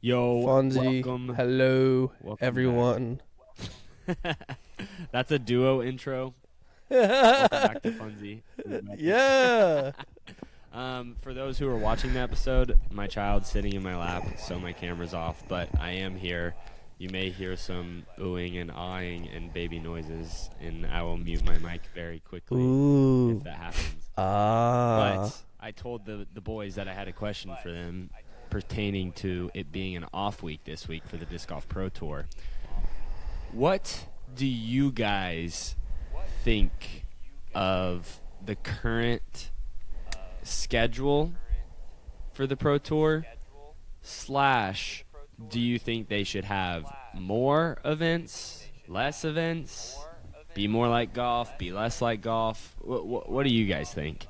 Yo, Funsie, welcome. hello, Welcome everyone. back. That's a duo intro. Welcome back to Funsie. Everybody. Yeah. For those who are watching the episode, my child's sitting in my lap, so my camera's off, but I am here. You may hear some oohing and awing and baby noises, and I will mute my mic very quickly if Ooh. that happens. Ah. But I told the boys that I had a question for them pertaining to it being an off week this week for the Disc Golf Pro Tour. What do you guys think of the current schedule for the Pro Tour? Slash, do you think they should have more events, less events, be more like golf, be less like golf? What do you guys think?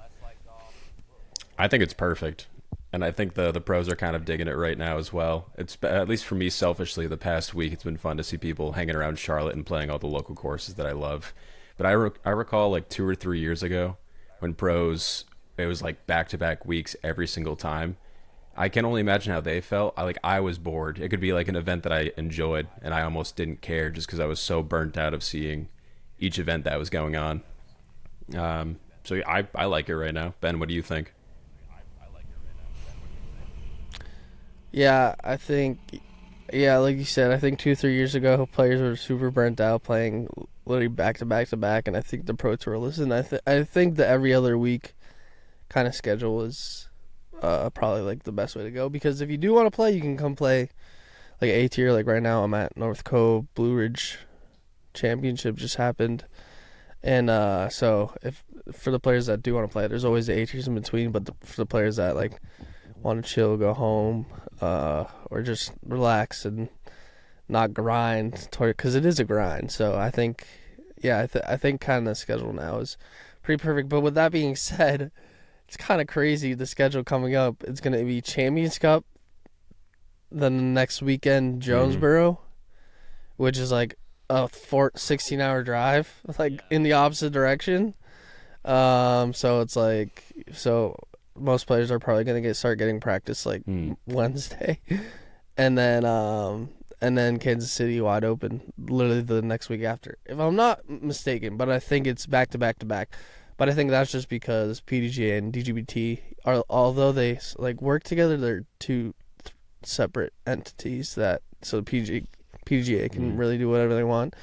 I think it's perfect. And I think the pros are kind of digging it right now as well. It's at least for me selfishly the past week it's been fun to see people hanging around Charlotte and playing all the local courses that I love. But I recall like 2 or 3 years ago when pros it was like back-to-back weeks every single time. I can only imagine how they felt. I was bored. It could be like an event that I enjoyed and I almost didn't care just because I was so burnt out of seeing each event that was going on. So yeah, I like it right now. Ben, what do you think? Yeah, I think. Yeah, like you said, I think 2, 3 years ago, players were super burnt out playing literally back to back to back, and I think the Pro Tour. Listen, I think the every other week kind of schedule is probably like the best way to go, because if you do want to play, you can come play like A tier. Like right now, I'm at North Cove Blue Ridge Championship just happened. And so, if for the players that do want to play, there's always the A tiers in between. But for the players that like want to chill, go home, or just relax and not grind, because it is a grind. So I think, yeah, I think kind of the schedule now is pretty perfect. But with that being said, it's kind of crazy the schedule coming up. It's going to be Champions Cup, then the next weekend Mm-hmm. Jonesboro, which is like a 16-hour drive, like in the opposite direction. So it's like, so most players are probably gonna start getting practice like Mm. Wednesday, and then Kansas City wide open literally the next week after, if I'm not mistaken. But I think it's back to back to back. But I think that's just because PDGA and DGBT are, although they like work together, they're two separate entities. That so PDGA can Mm. really do whatever they want.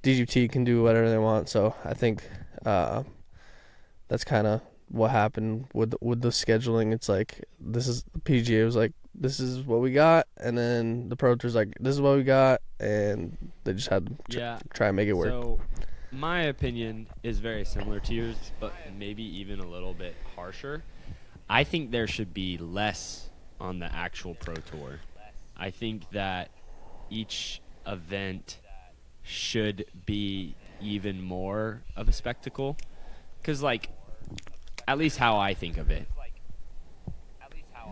DGBT can do whatever they want. So I think that's kind of what happened with the scheduling. It's like this is PGA was like, this is what we got, and then the Pro Tour's like, this is what we got, and they just had to Yeah. try and make it work. So, my opinion is very similar to yours, but maybe even a little bit harsher. I think there should be less on the actual Pro Tour. I think that each event should be even more of a spectacle. Because, like, at least how I think of it,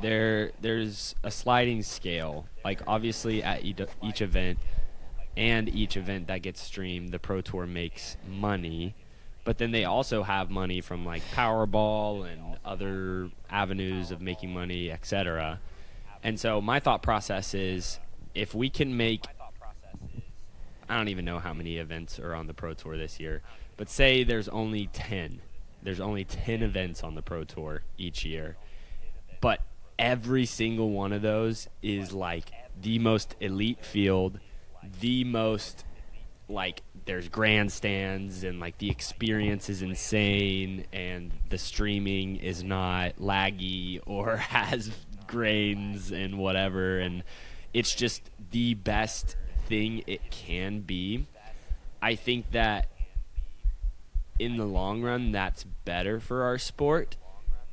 there's a sliding scale. Like, obviously, at each event, and each event that gets streamed, the Pro Tour makes money. But then they also have money from like Powerball and other avenues of making money, etc. And so my thought process is, if we can make, I don't even know how many events are on the Pro Tour this year, but say there's only 10. There's only 10 events on the Pro Tour each year. But every single one of those is like the most elite field, the most, like, there's grandstands, and like the experience is insane, and the streaming is not laggy or has grains and whatever, and it's just the best thing it can be. I think that in the long run that's better for our sport.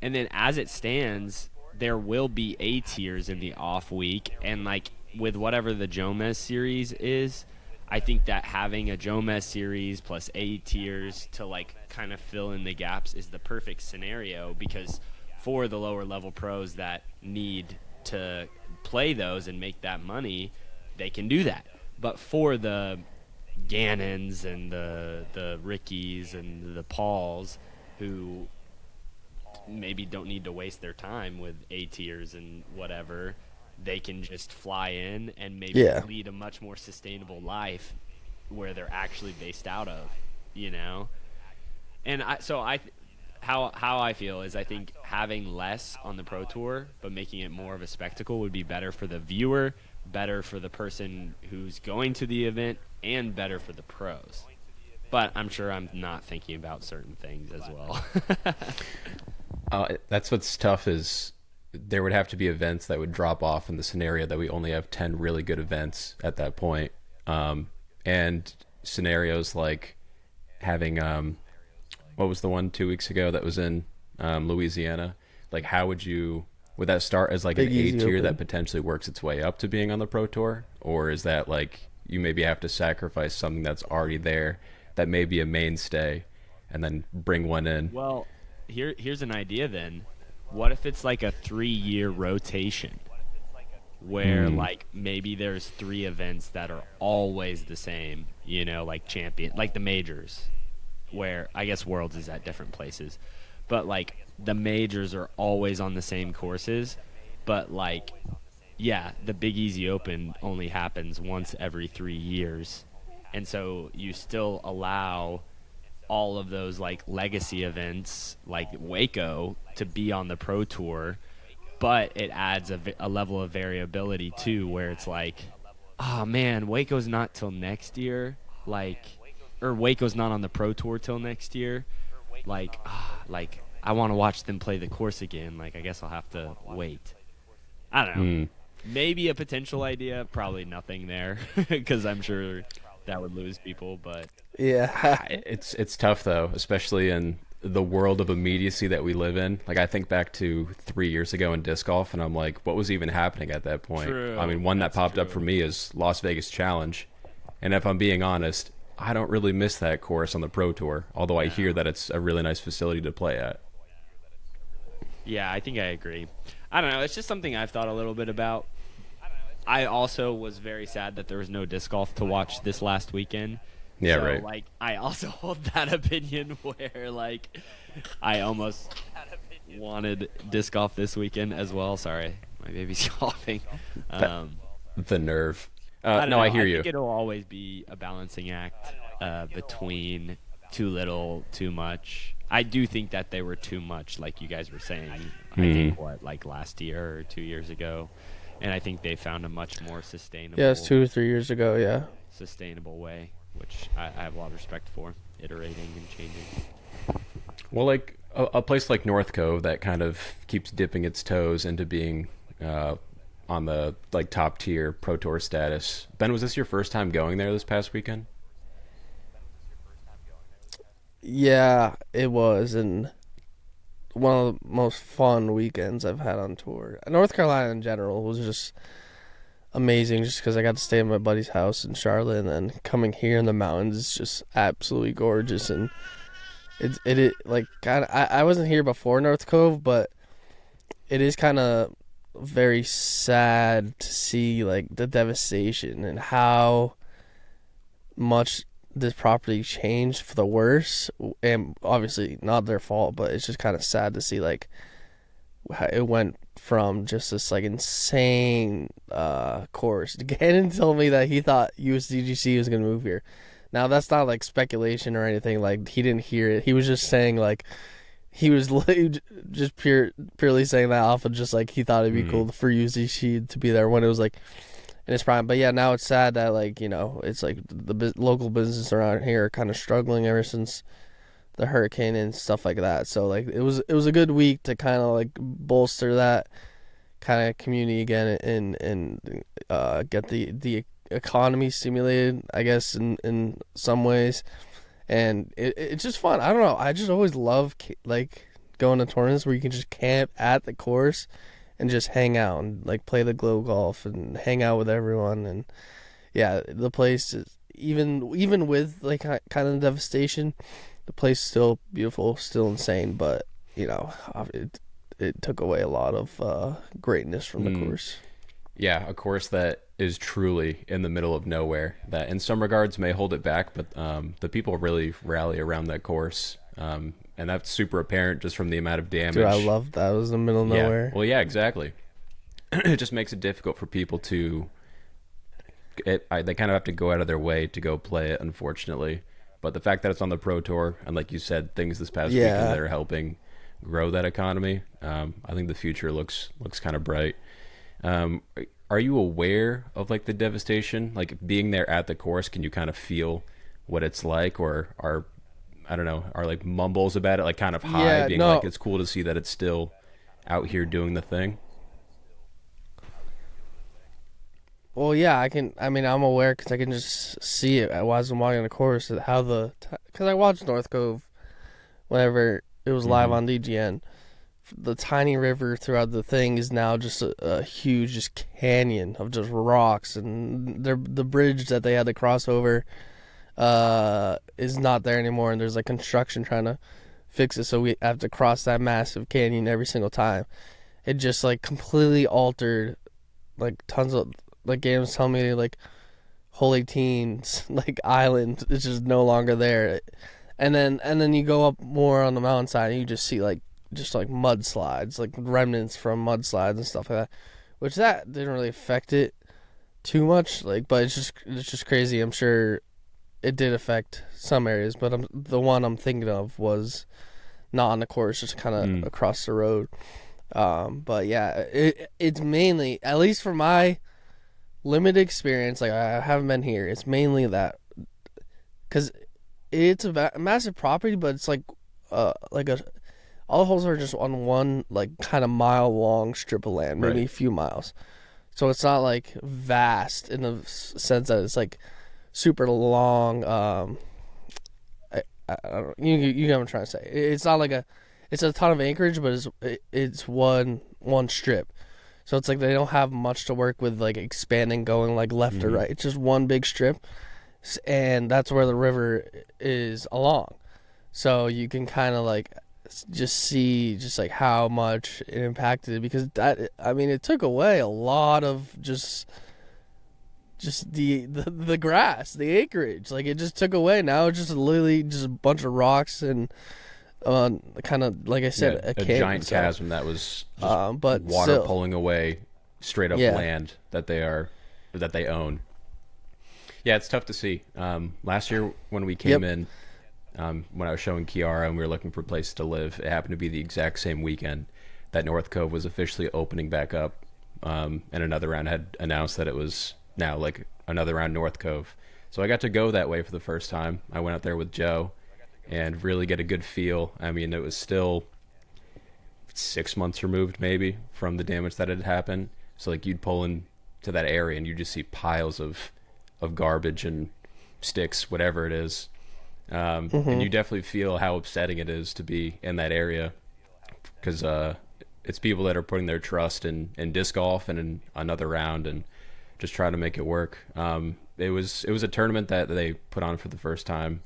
And then as it stands, there will be A tiers in the off week, and like with whatever the Jomez series is, I think that having a Jomez series plus A tiers to like kind of fill in the gaps is the perfect scenario, because for the lower level pros that need to play those and make that money, they can do that. But for the Gannons and the Rickies and the Pauls, who maybe don't need to waste their time with A tiers and whatever, they can just fly in and maybe Yeah. lead a much more sustainable life where they're actually based out of, you know? And how I feel is I think having less on the pro tour but making it more of a spectacle would be better for the viewer, better for the person who's going to the event, and better for the pros. But I'm sure I'm not thinking about certain things as well. That's what's tough is there would have to be events that would drop off in the scenario that we only have 10 really good events at that point. And scenarios like having, what was the one 2 weeks ago that was in Louisiana? Like, how would that start as like Big an A Easy tier Open. that potentially works its way up to being on the Pro Tour? Or is that like you maybe have to sacrifice something that's already there that may be a mainstay and then bring one in? Well, here's an idea then. What if it's like a 3-year rotation where like maybe there's 3 events that are always the same, you know, like like the majors, where I guess Worlds is at different places. But like the majors are always on the same courses, but like yeah, the Big Easy Open only happens once every 3 years. And so you still allow all of those like legacy events like Waco to be on the pro tour, but it adds a level of variability too, where it's like, oh man, Waco's not till next year, like, or Waco's not on the pro tour till next year, like, like I want to watch them play the course again. Like I guess I'll have to wait. I don't know. Maybe a potential idea, probably nothing there, because I'm sure that would lose people, but. Yeah. It's tough though, especially in the world of immediacy that we live in. Like I think back to 3 years ago in disc golf, and I'm like, what was even happening at that point? True. I mean, one that That's popped up true. for me is Las Vegas Challenge, and if I'm being honest, I don't really miss that course on the Pro Tour. Although I hear that it's a really nice facility to play at. Yeah, I think I agree. I don't know. It's just something I've thought a little bit about. I also was very sad that there was no disc golf to watch this last weekend. Yeah, So, right. like, I also hold that opinion where, like, I almost wanted disc golf this weekend as well. Sorry, my baby's coughing. The nerve. I don't No, know. I hear you. think it'll always be a balancing act between too little, too much. I do think that they were too much, like you guys were saying. I think, like last year or 2 years ago. And I think they found a much more sustainable Yeah, it's 2 or 3 years ago. Yeah. sustainable way, which I have a lot of respect for, iterating and changing. Well, like a place like North Cove that kind of keeps dipping its toes into being on the like top tier Pro Tour status. Ben, was this your first time going there this past weekend? Yeah, it was, and one of the most fun weekends I've had on tour. North Carolina in general was just amazing, just because I got to stay at my buddy's house in Charlotte, and then coming here in the mountains is just absolutely gorgeous. And it like kind of, I wasn't here before North Cove, but it is kind of very sad to see like the devastation and how much this property changed for the worse, and obviously not their fault, but it's just kind of sad to see like how it went from just this like insane course. Gannon told me that he thought USDGC was gonna move here. Now that's not like speculation or anything, like he didn't hear it, he was just saying like he was just purely saying that off of just like he thought it'd be cool for USDGC to be there when it was like in its prime. But yeah, now it's sad that like, you know, it's like the local businesses around here are kind of struggling ever since the hurricane and stuff like that. So like it was a good week to kind of like bolster that kind of community again, and get the economy stimulated, I guess, in some ways. And it's just fun. I don't know, I just always love like going to tournaments where you can just camp at the course and just hang out and like play the glow golf and hang out with everyone. And yeah, the place is even with like kind of devastation, the place is still beautiful, still insane, but you know, it took away a lot of greatness from the course. Yeah, a course that is truly in the middle of nowhere, that in some regards may hold it back, but the people really rally around that course. And that's super apparent just from the amount of damage. Dude, I love that. It was in the middle of Yeah. nowhere. Well, yeah, exactly. it just makes it difficult for people to. They kind of have to go out of their way to go play it, unfortunately. But the fact that it's on the Pro Tour, and like you said, things this past weekend that are helping grow that economy, I think the future looks kind of bright. Are you aware of like the devastation, like being there at the course? Can you kind of feel what it's like, or are I don't know, are like mumbles about it like kind of high, being like it's cool to see that it's still out here doing the thing? Well, yeah, I'm aware because I can just see it as I'm walking the course. How because I watched North Cove whenever it was live on DGN. The tiny river throughout the thing is now just a huge just canyon of just rocks, and the bridge that they had to cross over is not there anymore, and there's like construction trying to fix it, so we have to cross that massive canyon every single time. It just like completely altered like tons of like games telling me like Holy Teens like island is just no longer there, and then you go up more on the mountainside and you just see like mudslides, like remnants from mudslides and stuff like that, which that didn't really affect it too much, like, but it's just crazy. I'm sure it did affect some areas, but the one I'm thinking of was not on the course, just kind of across the road. But yeah, it's mainly, at least for my limited experience, like I haven't been here, it's mainly that, because it's a massive property, but it's like all the holes are just on one like kind of mile long strip of land, maybe a few miles. So it's not like vast in the sense that it's like super long. I don't know. You know what I'm trying to say. It's not like it's a ton of acreage, but it's one strip. So it's like they don't have much to work with, like expanding, going like left or right. It's just one big strip, and that's where the river is along. So you can kind of like just see just like how much it impacted, because it took away a lot of just the grass, the acreage. Like it just took away. Now it's just literally just a bunch of rocks and kind of like I said, a giant chasm that was just but water pulling away straight up land that they own. Yeah, it's tough to see. Last year when we came in, when I was showing Kiara and we were looking for places to live, it happened to be the exact same weekend that North Cove was officially opening back up, and another round had announced that it was now like another round North Cove. So I got to go that way for the first time. I went out there with Joe and really get a good feel. I mean, it was still 6 months removed maybe from the damage that had happened. So like you'd pull into that area and you just see piles of garbage and sticks, whatever it is. And you definitely feel how upsetting it is to be in that area, because it's people that are putting their trust in disc golf and in another round and just trying to make it work. It was a tournament that they put on for the first time,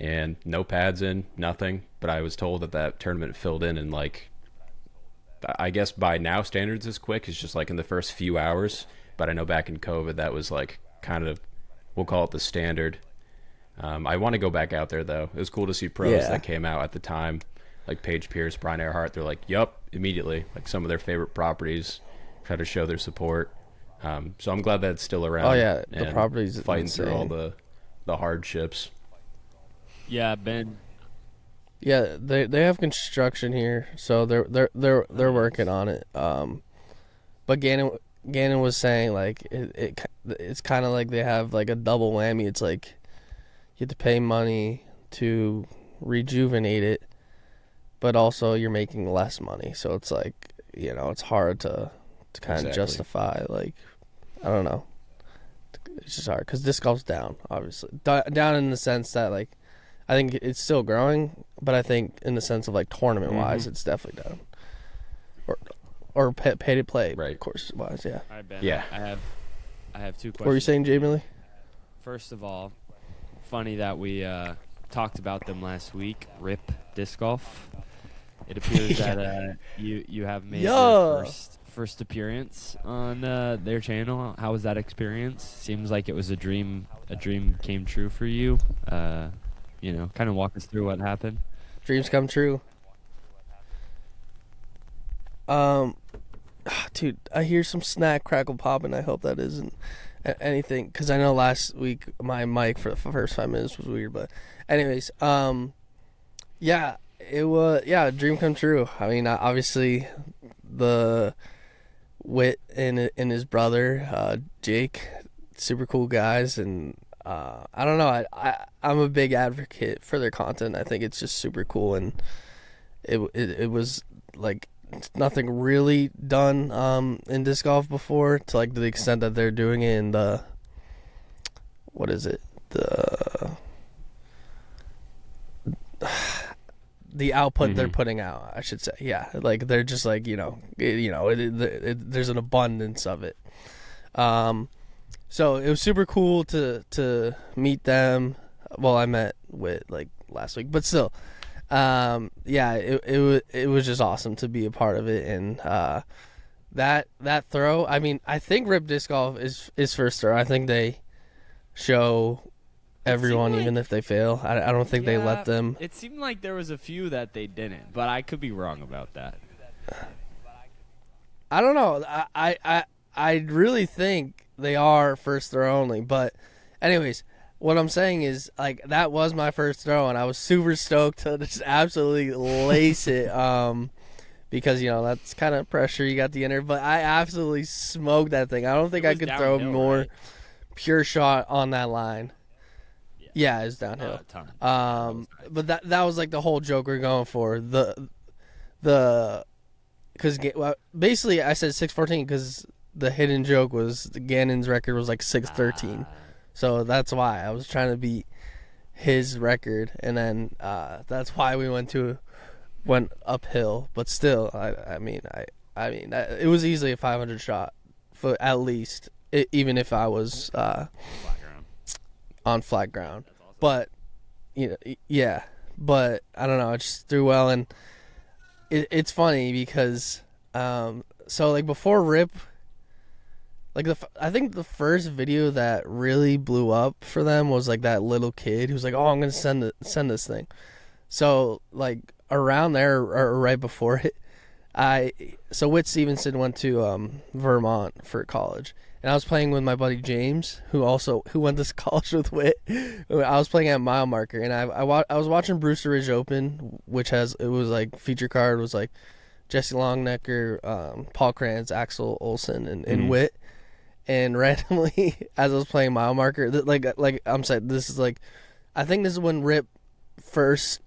and no pads in, nothing. But I was told that tournament filled in like, I guess by now standards is quick. It's just like in the first few hours. But I know back in COVID that was like kind of, we'll call it the standard. I want to go back out there though. It was cool to see pros that came out at the time, like Paige Pierce, Brian Earhart. They're like, "Yup," immediately. Like some of their favorite properties, try to show their support. So I'm glad that it's still around. Oh yeah, the properties fighting insane. through all the hardships. Yeah, Ben. Yeah, they have construction here, so they're working on it. But Gannon was saying like it's kind of like they have like a double whammy. It's like you have to pay money to rejuvenate it, but also you're making less money. So it's like, it's hard to kind of justify, like, I don't know. It's just hard because disc golf's down, obviously. Down in the sense that, like, I think it's still growing, but I think in the sense of, like, tournament-wise, it's definitely down. Or pay to play, right, course-wise, yeah. All right, Ben. Yeah. I have two questions. What were you saying, Jamie Lee? First of all, funny that we talked about them last week. RIP Disc Golf. It appears that you have made your first appearance on their channel. How was that experience? Seems like it was a dream came true for you. Kind of walk us through what happened. Dreams come true. dude, I hear some snack crackle pop, and I hope that isn't anything, because I know last week my mic for the first 5 minutes was weird. But anyways, yeah, it was a dream come true. I mean, obviously the Wit and his brother Jake, super cool guys, and I don't know. I'm a big advocate for their content. I think it's just super cool, and it was like nothing really done in disc golf before, to like the extent that they're doing it in the, what is it, the output they're putting out, I should say. Yeah, like they're just like, there's an abundance of it. So it was super cool to meet them. Well, I met with like last week, but still, it was just awesome to be a part of it. And that throw, I mean, I think Rip Disc Golf is first throw. I think they show everyone, even if they fail. I don't think they let them. It seemed like there was a few that they didn't, but I could be wrong about that. I don't know. I really think they are first throw only. But anyways, what I'm saying is, like, that was my first throw, and I was super stoked to just absolutely lace it. Because, that's kind of pressure you got to enter. But I absolutely smoked that thing. I don't think I could throw more pure shot on that line. Yeah, it's downhill. But that was like the whole joke we're going for. Because basically I said 6:14 because the hidden joke was Gannon's record was like 6:13, so that's why I was trying to beat his record, and then that's why we went uphill. But still, I mean, it was easily a 500 shot for at least, even if I was on flat ground. But yeah, but I don't know, I just threw well. And it's funny because so like before Rip, like I think the first video that really blew up for them was like that little kid who's like, oh, I'm gonna send this thing. So like around there or right before it, so Whit Stevenson went to Vermont for college, and I was playing with my buddy James, who went to college with Whit. I was playing at Mile Marker, and I was watching Brewster Ridge Open, which it was like feature card was like Jesse Longnecker, Paul Kranz, Axel Olsen, and Whit. And randomly, as I was playing Mile Marker, like I'm saying, this is like, I think this is when Rip first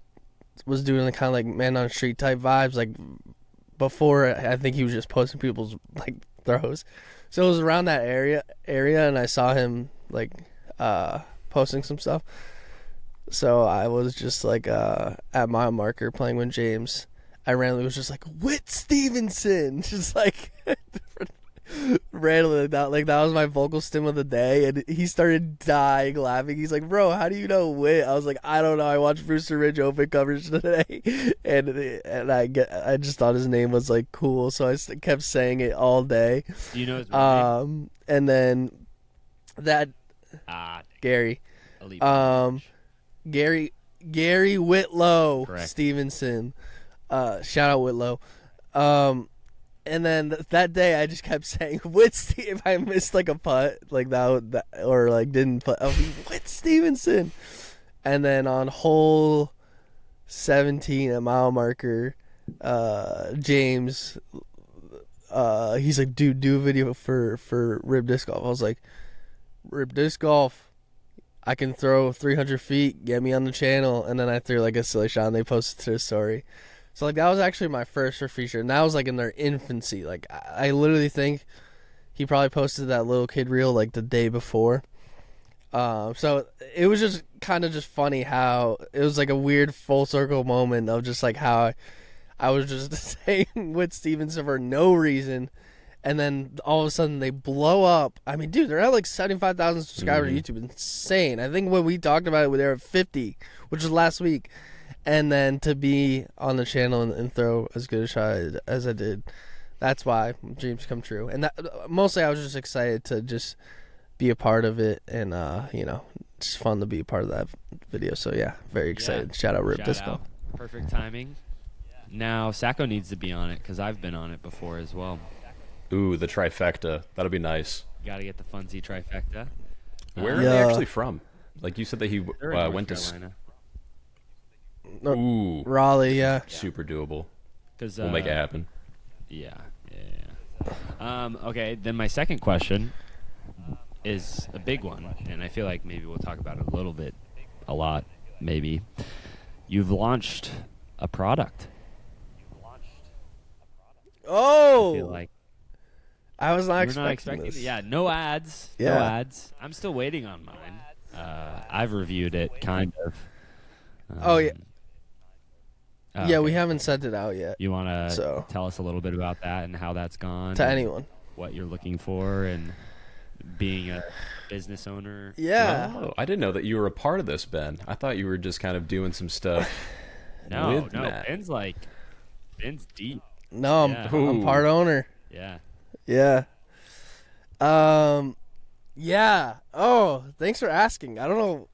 was doing the kind of like man on street type vibes, like before I think he was just posting people's like throws. So it was around that area, and I saw him like posting some stuff. So I was just like at Mile Marker playing with James. I randomly was just like, Whit Stevenson, just like randomly like that was my vocal stim of the day, and he started dying laughing. He's like, bro, how do you know Whit? I was like, I don't know, I watched Brewster Ridge Open coverage today, and I just thought his name was like cool, so I kept saying it all day. Do you know his name? And then that Gary, Gary Whitlow. Correct. Stevenson, shout out Whitlow. And then that day, I just kept saying, if I missed like a putt, like that or like didn't putt, I'll be Whit Stevenson. And then on hole 17 at Mile Marker, James, he's like, dude, do a video for Rib Disc Golf. I was like, Rib Disc Golf, I can throw 300 feet, get me on the channel. And then I threw like a silly shot, and they posted to their story. So, like, that was actually my first for feature, and that was, like, in their infancy. Like, I literally think he probably posted that little kid reel, like, the day before. So, it was just kind of just funny how it was, like, a weird full circle moment of just, like, how I was just saying with Stevenson for no reason, and then all of a sudden they blow up. I mean, dude, they're at, like, 75,000 subscribers on YouTube. Insane. I think when we talked about it, they were at 50, which was last week. And then to be on the channel and throw as good a shot as I did, that's why dreams come true. And that, mostly I was just excited to just be a part of it, and just fun to be a part of that video. So yeah, very excited. Yeah. Shout out Rip Disco. Perfect timing. Now Sajko needs to be on it because I've been on it before as well. Ooh, the trifecta. That'll be nice. Got to get the Funsie trifecta. Where are Yeah. they actually from? Like you said that he They're in North went to Carolina. No, Ooh, Raleigh, yeah. super doable. 'Cause, We'll make it happen. Yeah. Okay, then my second question is a big one, and I feel like maybe we'll talk about it a lot, maybe. You've launched a product. I Oh, feel like I was not we're expecting not expecting this. Yeah, no ads. No Yeah. ads. I'm still waiting on mine. I've reviewed it, kind of. Oh, yeah. Yeah, we okay. haven't sent it out yet You want to So. tell us a little bit about that and how that's gone? to and anyone. What you're looking for and being a business owner? Yeah. Oh, I didn't know that you were a part of this, Ben. I thought you were just kind of doing some stuff. No, with no. Matt. Ben's deep. No, Yeah. I'm part owner. Yeah. Yeah. Yeah. Oh, thanks for asking. I don't know.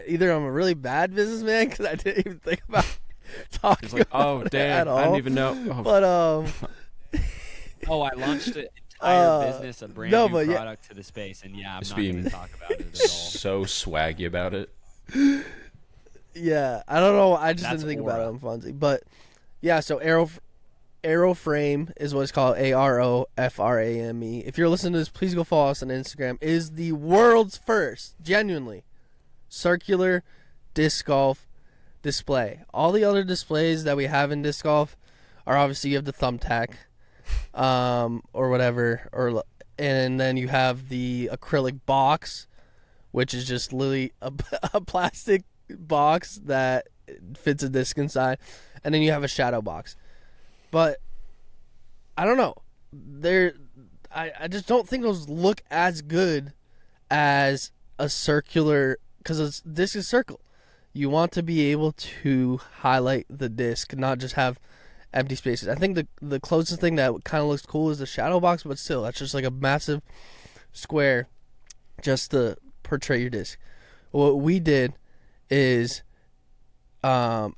Either I'm a really bad businessman because I didn't even think about talking It's like, about oh, it damn, at all. I didn't even know. Oh, But Oh, I launched an entire business, a brand no, new but yeah. product to the space, and yeah, I'm Just not going being to talk about it at all. so swaggy about it. yeah, I don't know. I just That's didn't think about it aura. on Funsie. But yeah, so Aeroframe is what it's called. Aroframe. If you're listening to this, please go follow us on Instagram. It is the world's first, genuinely, circular disc golf display. All the other displays that we have in disc golf are obviously you have the thumbtack, or whatever, and then you have the acrylic box, which is just literally a plastic box that fits a disc inside, and then you have a shadow box. But I don't know. I just don't think those look as good as a circular, because disc is circle. You want to be able to highlight the disc, not just have empty spaces. I think the closest thing that kind of looks cool is the shadow box, but still, that's just like a massive square just to portray your disc. What we did is the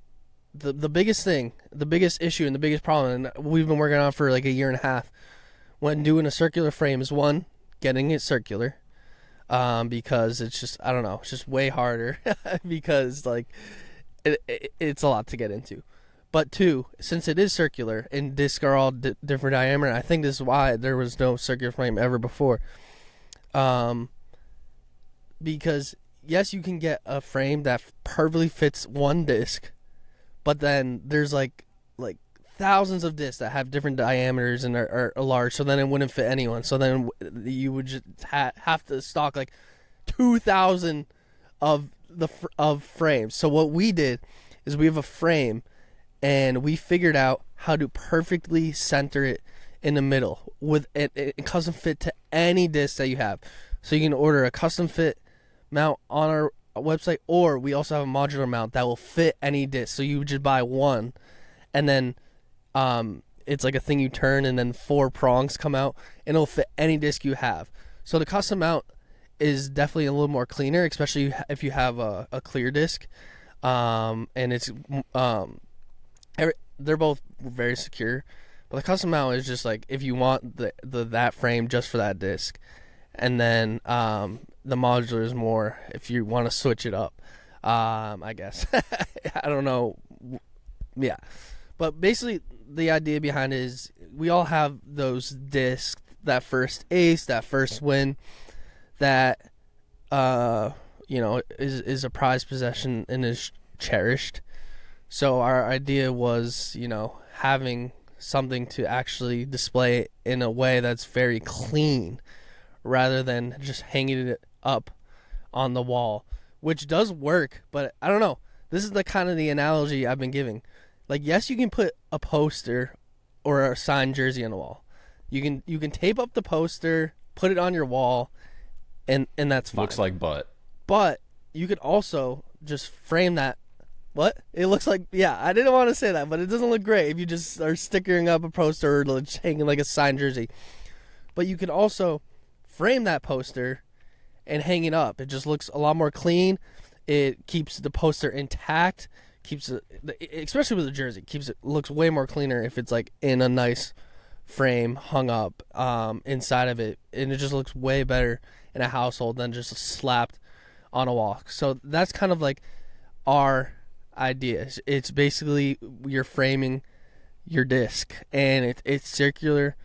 biggest thing, the biggest issue, and the biggest problem, and we've been working on for like a year and a half when doing a circular frame is, one, getting it circular, because it's just, I don't know, it's just way harder because like it's a lot to get into. But two, since it is circular and discs are all different diameter, I think this is why there was no circular frame ever before. Because yes, you can get a frame that perfectly fits one disc, but then there's like thousands of discs that have different diameters and are large, so then it wouldn't fit anyone. So then you would just have to stock like 2,000 of frames. So what we did is we have a frame, and we figured out how to perfectly center it in the middle with it custom fit to any disc that you have. So you can order a custom fit mount on our website, or we also have a modular mount that will fit any disc. So you just buy one, and then it's like a thing you turn, and then 4 prongs come out, and it'll fit any disc you have. So the custom mount is definitely a little more cleaner, especially if you have a clear disc, and it's they're both very secure. But the custom mount is just like if you want that frame just for that disc, and then the modular is more if you want to switch it up. I guess I don't know. Yeah, but basically the idea behind it is we all have those discs, that first ace, that first win, that is a prized possession and is cherished. So our idea was, having something to actually display in a way that's very clean, rather than just hanging it up on the wall, which does work, but I don't know. This is the kind of the analogy I've been giving. Like, yes, you can put a poster or a signed jersey on the wall. You can tape up the poster, put it on your wall, and that's fine. Looks like butt. But you could also just frame that. What? It looks like, yeah, I didn't want to say that, but it doesn't look great if you just are sticking up a poster or just hanging like a signed jersey. But you can also frame that poster and hang it up. It just looks a lot more clean. It keeps the poster intact, keeps it, especially with the jersey, looks way more cleaner if it's like in a nice frame hung up inside of it, and it just looks way better in a household than just slapped on a wall. So that's kind of like our idea. It's basically you're framing your disc, and it's circular,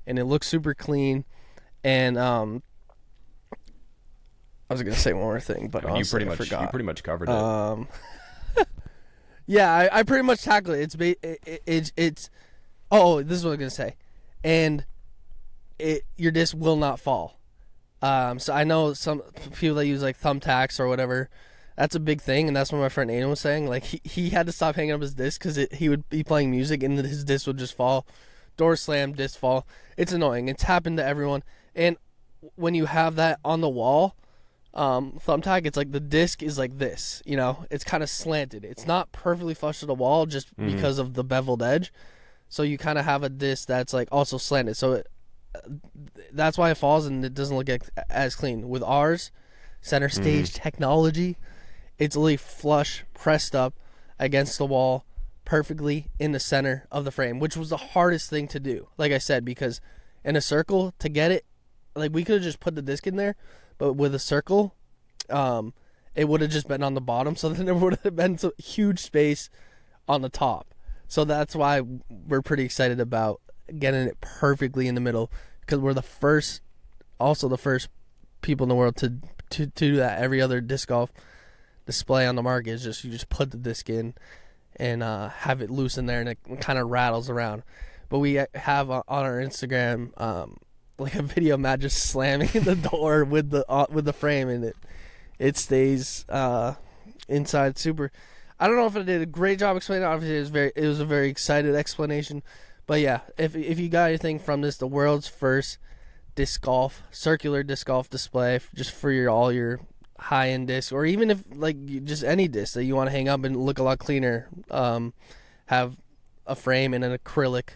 and it looks super clean. And I was gonna say one more thing, but honestly, I forgot. You pretty much covered it. Yeah, I pretty much tackled it. It's oh, this is what I was gonna say, and your disc will not fall. So I know some people that use like thumbtacks or whatever. That's a big thing, and that's what my friend Aiden was saying. Like he had to stop hanging up his disc because he would be playing music and his disc would just fall. Door slam, disc fall. It's annoying. It's happened to everyone. And when you have that on the wall, thumbtack, it's like the disc is like this, you know, it's kind of slanted. It's not perfectly flush to the wall just because of the beveled edge. So you kind of have a disc that's like also slanted. So that's why it falls and it doesn't look as clean. With ours, center stage technology, it's literally flush, pressed up against the wall, perfectly in the center of the frame, which was the hardest thing to do. Like I said, because in a circle to get it, like we could have just put the disc in there, but with a circle, it would have just been on the bottom, so then there would have been some huge space on the top. So that's why we're pretty excited about getting it perfectly in the middle, because we're the first people in the world to do that. Every other disc golf display on the market is just you just put the disc in and have it loose in there, and it kind of rattles around. But we have on our Instagram like a video of Matt just slamming the door with the frame, and it stays inside. Super. I don't know if I did a great job explaining it. Obviously, it was a very excited explanation. But yeah, if you got anything from this, the world's first circular disc golf display, just for all your high-end discs, or even if like just any disc that you want to hang up and look a lot cleaner, have a frame and an acrylic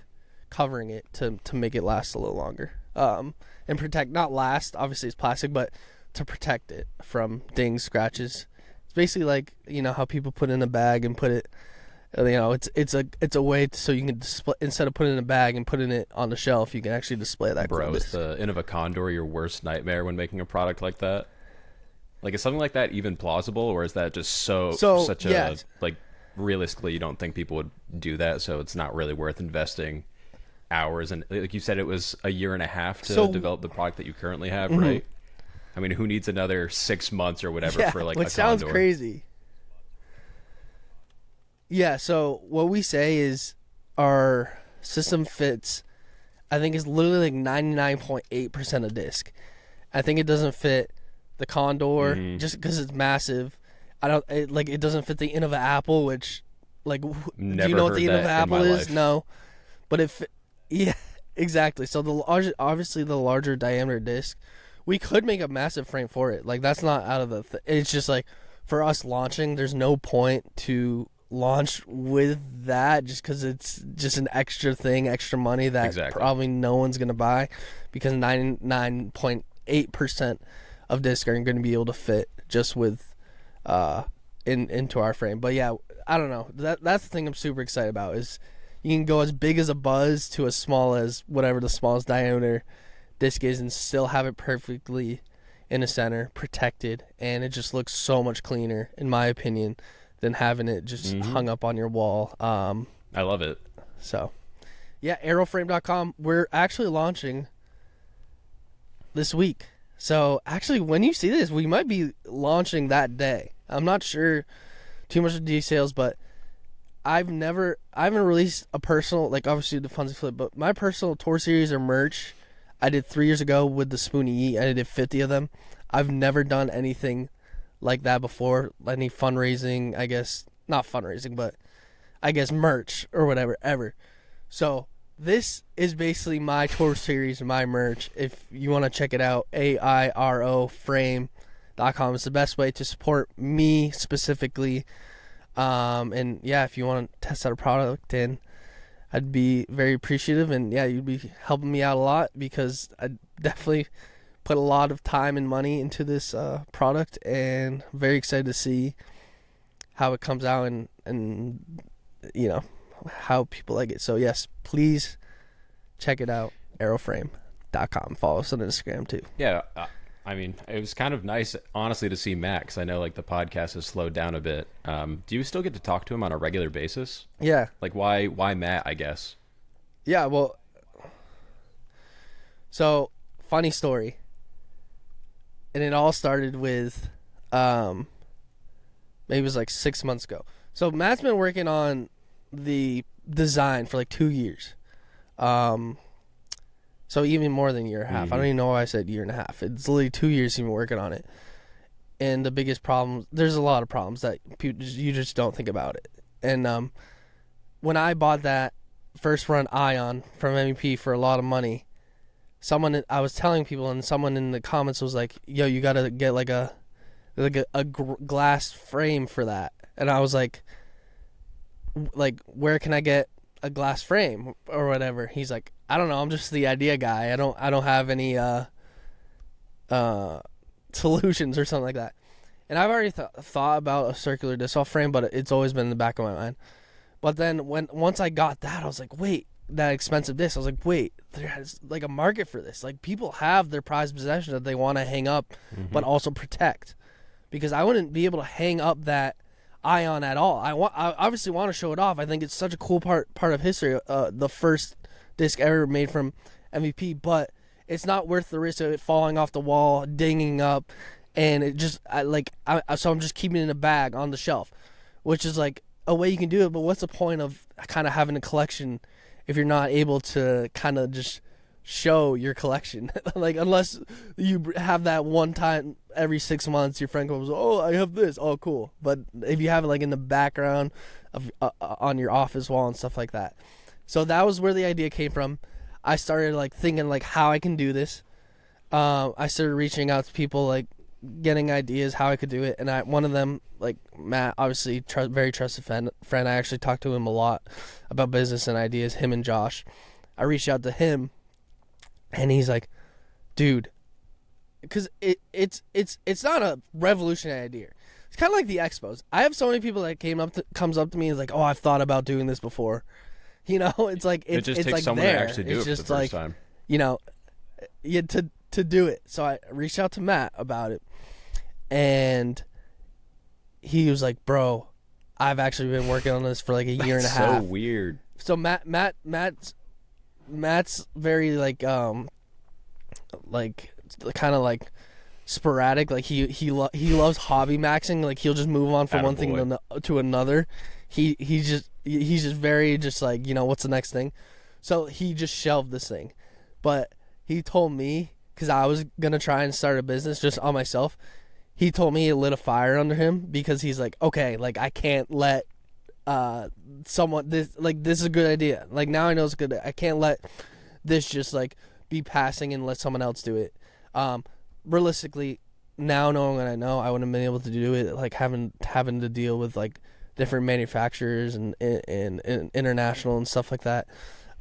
covering it to make it last a little longer, and protect, not last, obviously it's plastic, but to protect it from dings, scratches. It's basically like, you know, how people put it in a bag and put it, you know, it's a way so you can display, instead of putting it in a bag and putting it on the shelf, you can actually display that. Bro, is the end of a condor your worst nightmare when making a product like that? Like, is something like that even plausible, or is that just such a, like, realistically you don't think people would do that, so it's not really worth investing hours? And like you said, it was a year and a half to develop the product that you currently have, right? I mean, who needs another 6 months or whatever for like a condor? Sounds crazy. Yeah, so what we say is our system fits, I think it's literally like 99.8% of disc. I think it doesn't fit the Condor just because it's massive. It doesn't fit the Innova Apple, which, like, do you know what the Innova Apple is? No, but yeah, exactly. So obviously the larger diameter disc, we could make a massive frame for it. Like, that's not out of the. It's just like, for us launching, there's no point to launch with that just because it's just an extra thing, extra money that probably no one's gonna buy, because 99.8% of disc are going to be able to fit just with into our frame. But yeah, I don't know. That's the thing I'm super excited about, is you can go as big as a Buzz to as small as whatever the smallest diameter disc is and still have it perfectly in the center, protected, and it just looks so much cleaner, in my opinion, than having it just hung up on your wall. I love it. So, yeah, Aeroframe.com. We're actually launching this week. So, actually, when you see this, we might be launching that day. I'm not sure too much of the details, but I haven't released a personal, like, obviously the Funsie Flip, but my personal tour series or merch I did 3 years ago with the Spoonie. I did 50 of them. I've never done anything like that before. Any fundraising, I guess, not fundraising, but I guess merch or whatever, ever. So this is basically my tour series, my merch. If you want to check it out, airoframe.com is the best way to support me specifically. And yeah, if you want to test out a product, and I'd be very appreciative, and yeah, you'd be helping me out a lot, because I definitely put a lot of time and money into this product, and I'm very excited to see how it comes out and you know, how people like it. So yes, please check it out. Aeroframe.com. Follow us on Instagram too. Yeah, I mean, it was kind of nice, honestly, to see Matt, because I know like the podcast has slowed down a bit. Do you still get to talk to him on a regular basis? Yeah. Like, why Matt? I guess. Yeah. Well. So funny story. And it all started with, maybe it was like 6 months ago. So Matt's been working on the design for like 2 years. So even more than a year and a half. I don't even know why I said year and a half. It's literally 2 years he's been working on it. And the biggest problem, there's a lot of problems that you just don't think about it. And when I bought that first run Ion from MEP for a lot of money, I was telling people, and someone in the comments was like, yo, you got to get like a glass frame for that. And I was like, where can I get a glass frame or whatever? He's like, I don't know, I'm just the idea guy. I don't have any solutions or something like that. And I've already thought about a circular disc golf frame, but it's always been in the back of my mind. But then once I got that, I was like, wait, that expensive disc. I was like, wait, there's like a market for this. Like, people have their prized possession that they want to hang up, but also protect. Because I wouldn't be able to hang up that Ion at all. I obviously want to show it off. I think it's such a cool part of history. The first disc ever made from MVP, but it's not worth the risk of it falling off the wall, dinging up, and it just so I'm just keeping it in a bag on the shelf, which is like a way you can do it. But what's the point of kind of having a collection if you're not able to kind of just show your collection? Like, unless you have that one time every 6 months, your friend comes, oh, I have this, oh, cool. But if you have it like in the background of on your office wall and stuff like that. So that was where the idea came from. I started like thinking like how I can do this. I started reaching out to people, like getting ideas how I could do it. And one of them, like Matt, obviously very trusted friend. I actually talked to him a lot about business and ideas, him and Josh. I reached out to him, and he's like, dude, because it's not a revolutionary idea. It's kind of like the expos. I have so many people that comes up to me and is like, oh, I've thought about doing this before. You know, it's like it just takes like someone there. to actually do it's it just for the first like, time. You know, to do it. So I reached out to Matt about it, and he was like, bro, I've actually been working on this for like a year and a half. So weird. So Matt's very like kind of like sporadic. Like he loves hobby maxing. Like, he'll just move on from one thing to another. He's just very just like, you know, what's the next thing? So he just shelved this thing. But he told me, because I was gonna try and start a business just on myself, he told me it lit a fire under him, because he's like, okay, like, I can't let this is a good idea. Like, now I know it's good. I can't let this just like be passing and let someone else do it. Realistically, now knowing what I know, I wouldn't have been able to do it, like having to deal with like different manufacturers and international and stuff like that.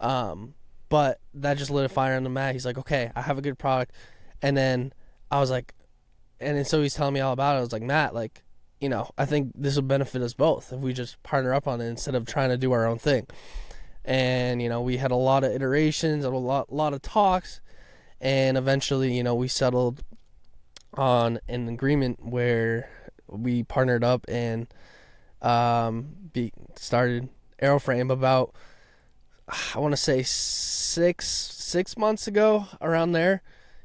But that just lit a fire on the mat. He's like, okay, I have a good product. And then I was like, and then so he's telling me all about it. I was like, Matt, like, you know, I think this will benefit us both if we just partner up on it instead of trying to do our own thing. And, you know, we had a lot of iterations, a lot of talks, and eventually, you know, we settled on an agreement where we partnered up and started Aeroframe about, I want to say six months ago. Around there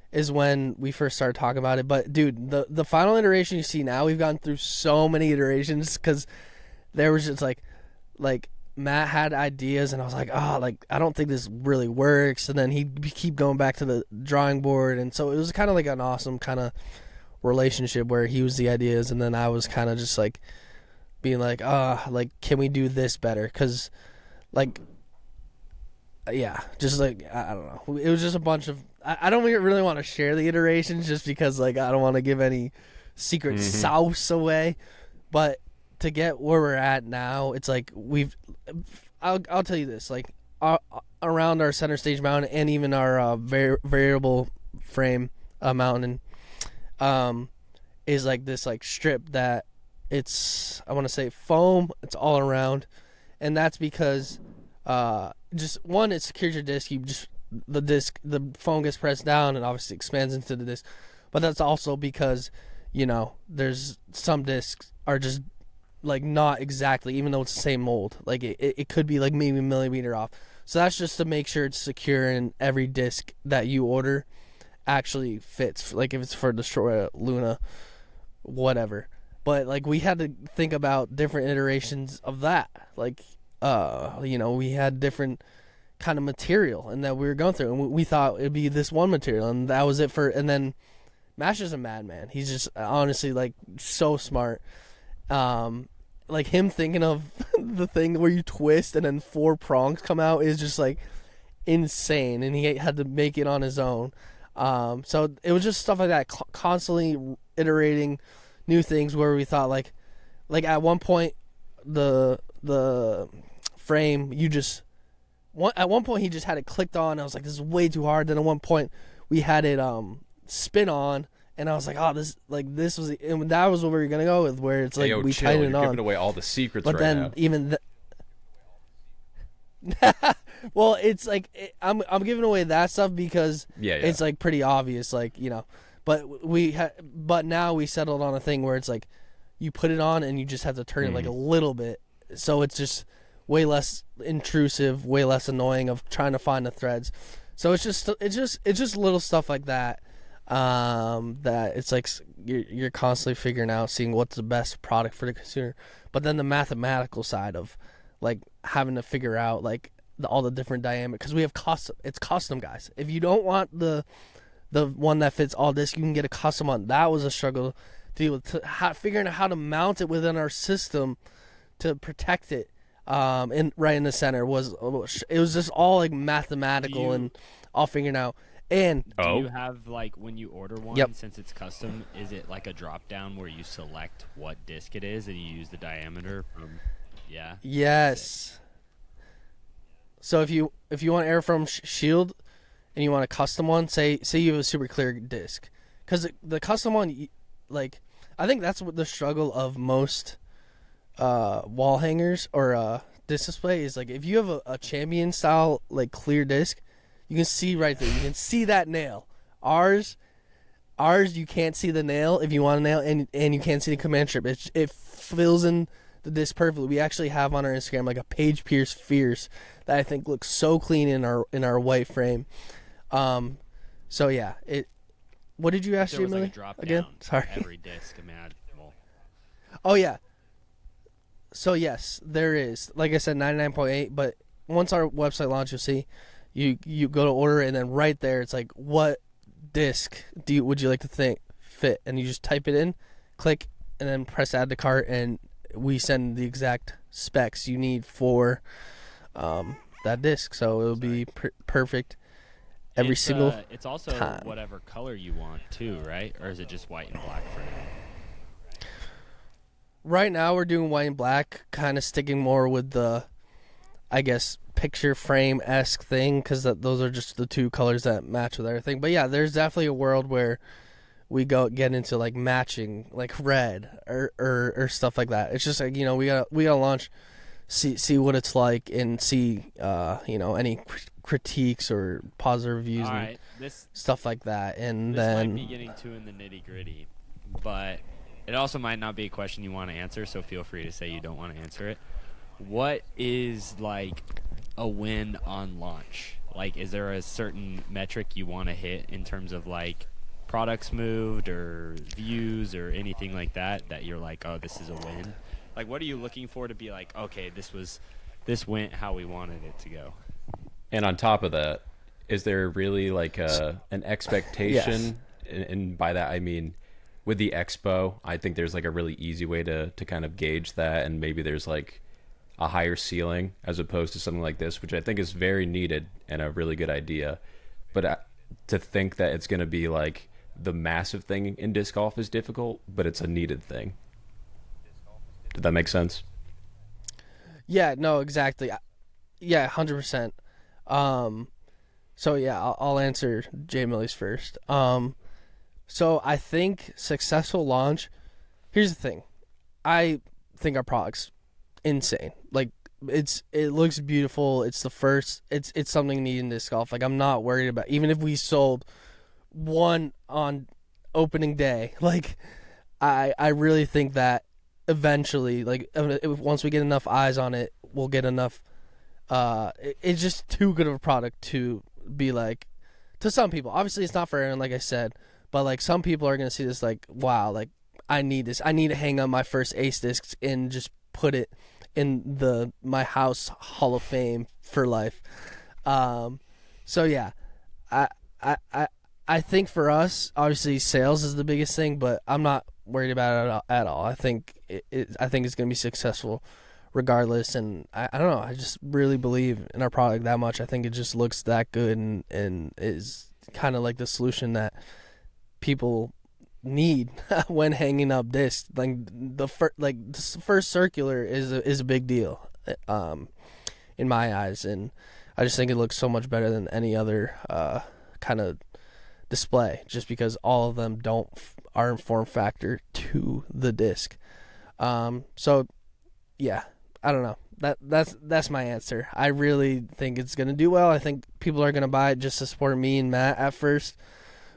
is when we first started talking about it. But dude, the final iteration you see now, we've gone through so many iterations, because there was just like Matt had ideas, and I was like, oh, like, I don't think this really works. And then he'd keep going back to the drawing board, and so it was kind of like an awesome kind of relationship where he was the ideas, and then I was kind of just like being like, like, can we do this better? Because like, yeah, just like, I don't know, it was just a bunch of, I don't really want to share the iterations, just because like I don't want to give any secret sauce away. But to get where we're at now, it's like I'll tell you this, like around our center stage mountain and even our variable frame mountain is like this like strip that it's, I want to say, foam. It's all around, and that's because just one, it secures your disc. You just the disc, the foam gets pressed down and obviously expands into the disc. But that's also because, there's some discs are just like not exactly, even though it's the same mold. Like it could be like maybe a millimeter off. So that's just to make sure it's secure and every disc that you order actually fits. Like if it's for Destroyer, Luna, whatever. But like we had to think about different iterations of that. Like we had different kind of material and that we were going through, and we thought it'd be this one material, and that was it for. And then Mash is a madman. He's just honestly like so smart. Like him thinking of the thing where you twist and then 4 prongs come out is just like insane, and he had to make it on his own. So it was just stuff like that, constantly iterating new things where we thought like at one point the frame at one point he just had it clicked on. I was like, this is way too hard. Then at one point we had it spin on, and I was like, oh, this was, and that was what we were gonna go with, where it's like we tighten it on. You're giving away all the secrets but right then now. even well, it's like I'm giving away that stuff because it's like pretty obvious, like but now we settled on a thing where it's like you put it on and you just have to turn it like a little bit, so it's just way less intrusive, way less annoying of trying to find the threads. So it's just little stuff like that, that it's like you're constantly figuring out, seeing what's the best product for the consumer. But then the mathematical side of like having to figure out like all the different diameter, because we have custom, guys. If you don't want the one that fits all disc, you can get a custom one. That was a struggle to deal with, figuring out how to mount it within our system to protect it. Right in the center was just all like mathematical and all figuring out. And do you have like when you order one, since it's custom, is it like a drop down where you select what disc it is and you use the diameter from? Yeah. Yes. So if you want Aeroframe shield and you want a custom one, say you have a super clear disc, because the custom one, like I think that's what the struggle of most wall hangers or disc display is. Like if you have a champion style like clear disc, you can see right there, you can see that nail. Ours you can't see the nail if you want a nail, and you can't see the command strip. It fills in the disc perfectly. We actually have on our Instagram like a page pierce fierce that I think looks so clean in our white frame. So yeah, what did you ask, There was Emily? like a drop again? down Sorry. for every disc imaginable. Oh yeah. So yes, there is. Like I said, 99.8. But once our website launches, you'll see. You go to order it, and then right there, it's like, what disc would you like to fit? And you just type it in, click, and then press add to cart, and we send the exact specs you need for that disc. So it'll be perfect every single time. It's also whatever color you want too, right? Or is it just white and black for now? Right now we're doing white and black, kind of sticking more with the, I guess, picture frame-esque thing, because those are just the two colors that match with everything. But yeah, there's definitely a world where we get into like matching, like red or stuff like that. It's just like, we gotta launch, see what it's like, and see any critiques or positive reviews and stuff like that. And this then might be getting too in the nitty-gritty, but it also might not be a question you want to answer, so feel free to say you don't want to answer it. What is like a win on launch? Like, is there a certain metric you want to hit in terms of like products moved or views or anything like that you're like, oh, this is a win? Like, what are you looking for to be like, okay, this went how we wanted it to go? And on top of that, is there really like an expectation? Yes. And by that I mean, with the expo, I think there's like a really easy way to kind of gauge that, and maybe there's like a higher ceiling as opposed to something like this, which I think is very needed and a really good idea. But to think that it's going to be like the massive thing in disc golf is difficult, but it's a needed thing. Did that make sense? Yeah, no, exactly. Yeah, 100%. So yeah, I'll answer Jay Millie's first. So I think successful launch. Here's the thing. I think our product's insane. Like it looks beautiful. It's the first. It's something neat in disc golf. Like I'm not worried about even if we sold one on opening day. Like I really think that eventually, like once we get enough eyes on it, we'll get enough. It's just too good of a product to be like to some people. Obviously, it's not for everyone, like I said, but like some people are gonna see this like, wow, like I need this. I need to hang up my first Ace discs and just put it in my house Hall of Fame for life. So yeah, I think for us, obviously sales is the biggest thing, but I'm not worried about it at all. I think I think it's gonna be successful regardless, and I don't know. I just really believe in our product that much. I think it just looks that good and is kind of like the solution that people need when hanging up discs. Like the first circular is a big deal, in my eyes, and I just think it looks so much better than any other kind of display, just because all of them are in form factor to the disc. So yeah, I don't know. That's my answer. I really think it's gonna do well. I think people are gonna buy it just to support me and Matt at first.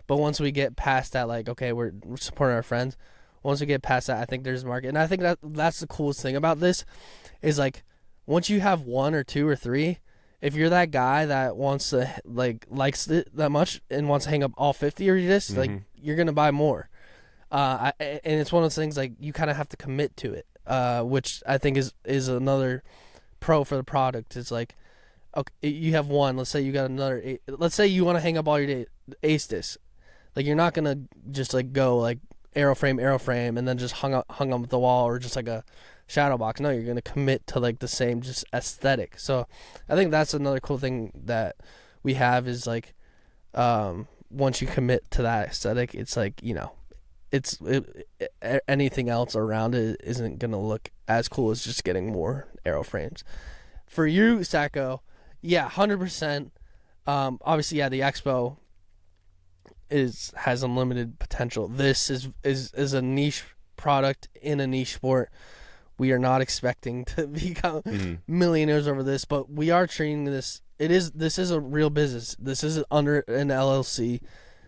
But once we get past that, like, okay, we're supporting our friends. Once we get past that, I think there's a market. And I think that's the coolest thing about this is, like, once you have one or two or three, if you're that guy that wants to, like, likes it that much and wants to hang up all 50 of your discs, like, you're going to buy more. And it's one of those things, like, you kind of have to commit to it, which I think is another pro for the product. It's like, okay, you have one. Let's say you got another. Let's say you want to hang up all your Ace discs. Like, you're not gonna just like go like Aeroframe, and then just hung up the wall, or just like a shadow box. No, you're gonna commit to like the same just aesthetic. So, I think that's another cool thing that we have is like, once you commit to that aesthetic, it's like, you know, anything else around it isn't gonna look as cool as just getting more Aeroframes. For you, Sajko, yeah, 100%. Obviously, yeah, the Expo has unlimited potential. This is a niche product in a niche sport. We are not expecting to become millionaires over this, but we are treating this. This is a real business. This isn't under an LLC.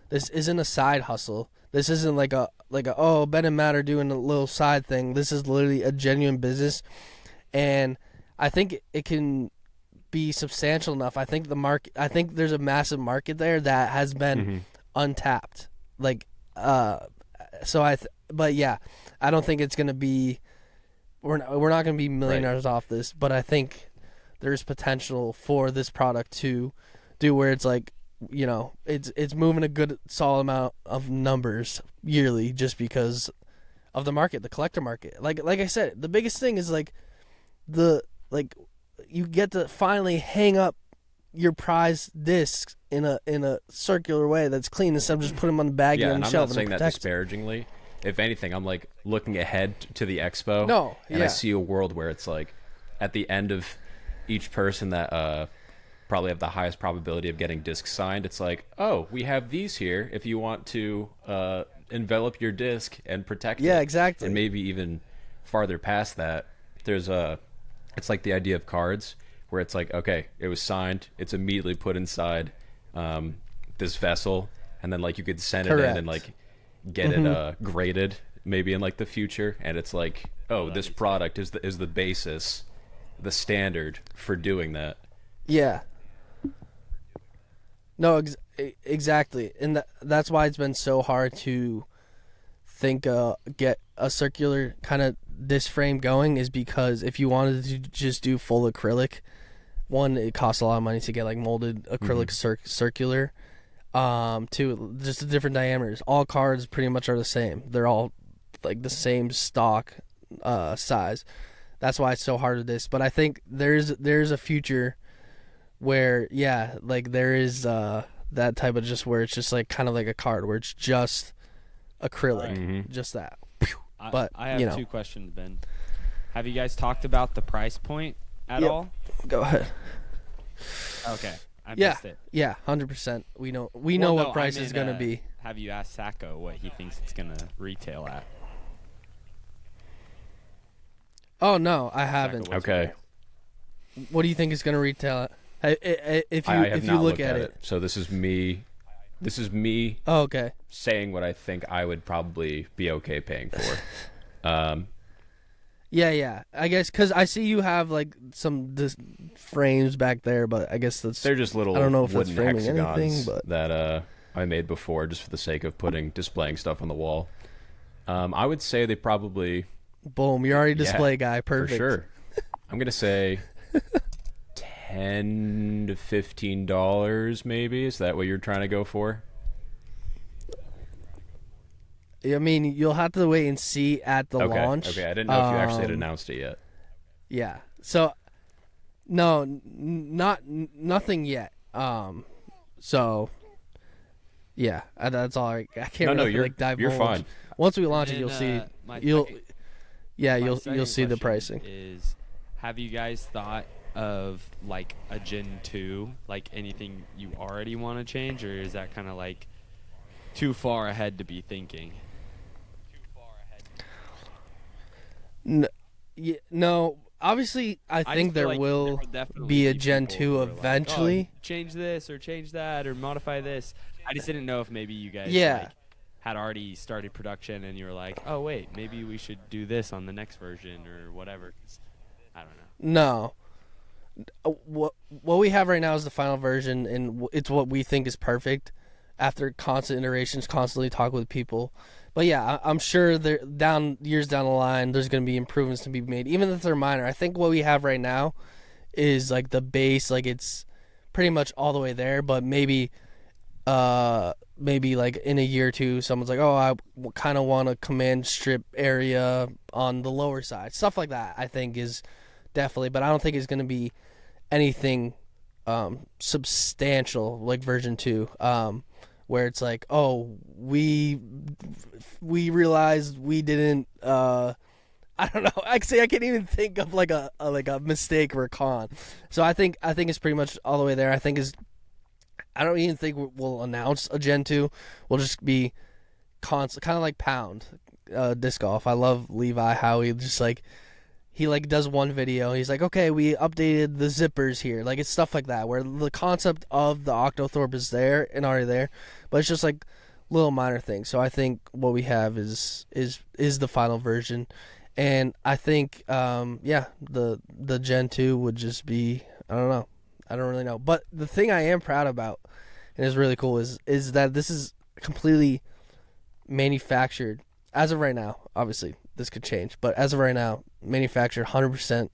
This isn't a side hustle. This isn't like a oh, Ben and Matt are doing a little side thing. This is literally a genuine business, and I think it can be substantial enough. I think there's a massive market there that has been untapped. Like, but yeah, I don't think it's gonna be. We're not gonna be millionaires off this, but I think there's potential for this product to do where it's like, you know, it's moving a good solid amount of numbers yearly just because of the market, the collector market. Like I said, the biggest thing is like you get to finally hang up your prize discs in a circular way that's clean instead of just putting them on the baggie on the shelf. I'm not saying that disparagingly. If anything, I'm like looking ahead to the expo. I see a world where it's like at the end of each person that probably have the highest probability of getting discs signed, it's like, oh, we have these here if you want to envelop your disc and protect it. Yeah, exactly. And maybe even farther past that, there's it's like the idea of cards where it's like, okay, it was signed, it's immediately put inside this vessel, and then like you could send it in and like get it graded maybe in like the future, and it's like, oh, this product is the basis, the standard for doing that. Yeah. No, exactly, and that's why it's been so hard to get a circular kind of disc frame going, is because if you wanted to just do full acrylic, one, it costs a lot of money to get like molded acrylic circular. Two, just the different diameters. All cards pretty much are the same. They're all like the same stock size. That's why it's so hard with this. But I think there's a future where, yeah, like there is that type of just where it's just like kind of like a card where it's just acrylic, just that. But I have two questions, Ben. Have you guys talked about the price point at all? Go ahead. Okay. I missed it. Yeah, 100%. We know what price is going to be. Have you asked Sajko what he thinks it's going to retail at? Oh, no, I haven't. Okay. What do you think is going to retail at? If you I have if you not look looked at it. So this is me. This is me Oh, okay. saying what I think I would probably be okay paying for. Um, Yeah. I guess because I see you have like some frames back there, but I guess they're just little I don't know if that's wooden framing hexagons anything, but that I made before just for the sake of displaying stuff on the wall. I would say they probably boom, you're already display guy. for Perfect. sure. I'm gonna say $10 to $15 maybe. Is that what you're trying to go for? I mean, you'll have to wait and see at the launch. Okay, I didn't know if you actually had announced it yet. Yeah. So, no, nothing yet. So, yeah, that's all. I can't No, really like divulge. you're fine. Once we launch it, And, you'll see. my You'll second- yeah, my you'll second see the question pricing. Is have you guys thought of like a Gen 2, like anything you already want to change, or is that kind of like too far ahead to be thinking? No, obviously, I just think feel there like will would definitely be a be Gen people 2 who are like, eventually. "Oh, change this or change that or modify this." I just didn't know if maybe you guys Yeah. like, had already started production and you were like, "Oh wait, maybe we should do this on the next version or whatever." 'Cause I don't know. No. What we have right now is the final version, and it's what we think is perfect. After constant iterations, constantly talk with people, but yeah, I'm sure there years down the line, there's going to be improvements to be made, even if they're minor. I think what we have right now is like the base, like it's pretty much all the way there. But maybe like in a year or two, someone's like, oh, I kind of want a command strip area on the lower side, stuff like that. I think is definitely, but I don't think it's going to be anything substantial like version 2, where it's like, oh, we realized we didn't I don't know, actually I can't even think of like a mistake or a con. So I think it's pretty much all the way there. I don't even think we'll announce a Gen 2. We'll just be constant, kind of like Pound disc golf. I love Levi, how he just like he like does one video. He's like, okay, we updated the zippers here. Like it's stuff like that where the concept of the Octothorpe is there and already there, but it's just like little minor things. So I think what we have is the final version, and I think the Gen 2 would just be, I don't know. I don't really know. But the thing I am proud about and is really cool is that this is completely manufactured as of right now. Obviously, this could change, but as of right now, manufactured 100%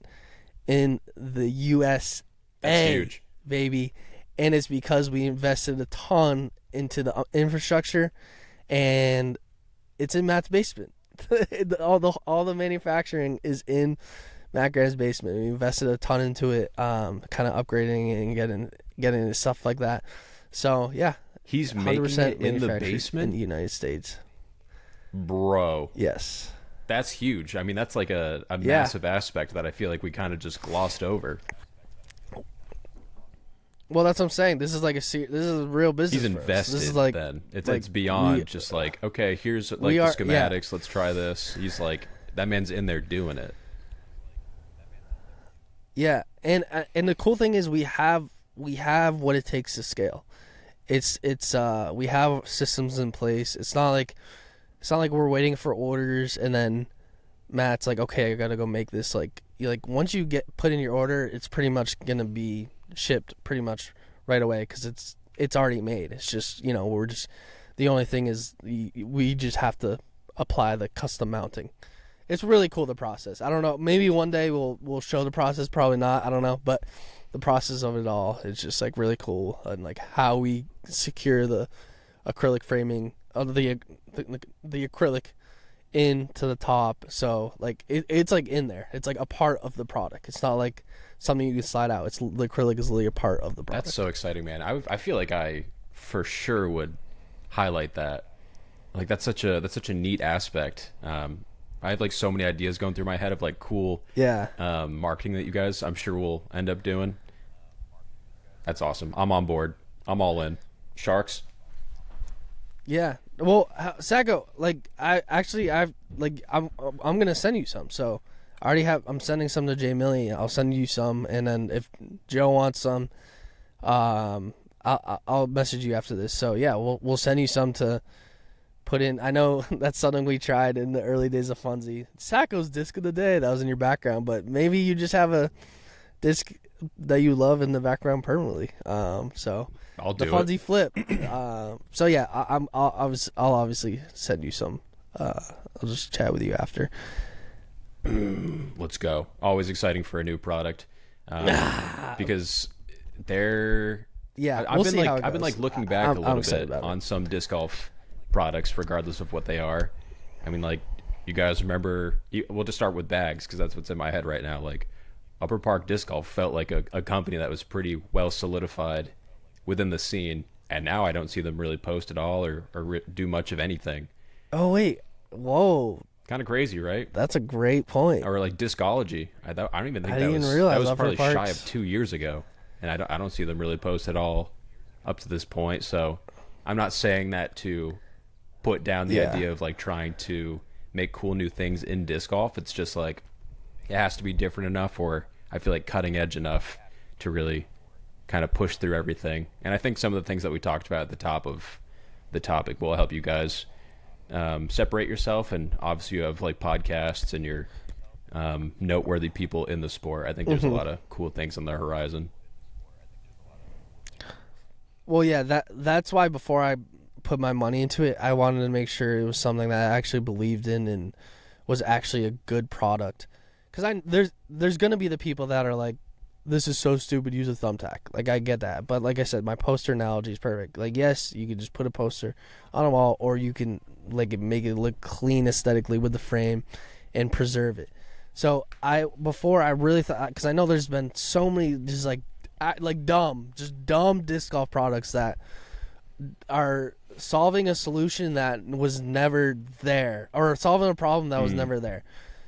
in the USA. That's huge, baby. And it's because we invested a ton into the infrastructure, and it's in Matt's basement. all the manufacturing is in Matt Graham's basement. We invested a ton into it, kind of upgrading and getting into stuff like that. So yeah, he's making it in the basement in the United States, bro. Yes, that's huge. I mean, that's like a massive aspect that I feel like we kind of just glossed over. Well, that's what I'm saying. This is like this is a real business. He's invested. This is like, then it's beyond just like, okay, here's like the schematics. Let's try this. He's like, that man's in there doing it. Yeah, and the cool thing is we have what it takes to scale. It's we have systems in place. It's not like we're waiting for orders and then Matt's like, okay, I gotta go make this. Like once you put in your order, it's pretty much gonna be shipped pretty much right away because it's already made. It's just, we're just, the only thing is we just have to apply the custom mounting. It's really cool, the process. I don't know, maybe one day we'll show the process, probably not, I don't know, but the process of it all is just like really cool, and like how we secure the acrylic framing of the acrylic into the top. So like it's like in there, it's like a part of the product. It's not like something you can slide out. It's the acrylic is literally a part of the product. That's so exciting, man. I feel like I for sure would highlight that. Like that's such a neat aspect. I have like so many ideas going through my head of like cool marketing that you guys I'm sure will end up doing. That's awesome. I'm on board. I'm all in. Sharks. Yeah. Well, Sajko, like I'm gonna send you some. So I already have. I'm sending some to Jay Millie. I'll send you some, and then if Joe wants some, I'll message you after this. So yeah, we'll send you some to put in. I know that's something we tried in the early days of Funsie. Sajko's disc of the day that was in your background, but maybe you just have a disc that you love in the background permanently. So I'll do the Funsie it. flip. So yeah, I'll obviously send you some. I'll just chat with you after. Let's go. Always exciting for a new product, because they're. Yeah, I've we'll been see how it I've been goes. looking back I'm a little excited bit about it. on some disc golf products, regardless of what they are. I mean, like, you guys remember? We'll just start with bags because that's what's in my head right now. Like, Upper Park Disc Golf felt like a company that was pretty well solidified within the scene, and now I don't see them really post at all or do much of anything. Oh wait, whoa, Kind of crazy, right? that's a great point. Or like Discology. I don't even think I that didn't was realize that was Upper probably shy Park's- of 2 years ago, and I don't see them really post at all up to this point. So I'm not saying that to put down the Yeah. idea of like trying to make cool new things in disc golf. It's just like it has to be different enough, or I feel like cutting edge enough to really kind of push through everything. And I think some of the things that we talked about at the top of the topic will help you guys separate yourself. And obviously you have like podcasts and your noteworthy people in the sport. I think there's a lot of cool things on the horizon. Well, yeah, that's why before I put my money into it, I wanted to make sure it was something that I actually believed in and was actually a good product. Because there's gonna be the people that are like, this is so stupid, use a thumbtack. Like, I get that, but like I said, my poster analogy is perfect. Like, yes, you could just put a poster on a wall, or you can like make it look clean aesthetically with the frame and preserve it. So before I really thought, because I know there's been so many just like dumb disc golf products that are solving a solution that was never there, or solving a problem that was never there.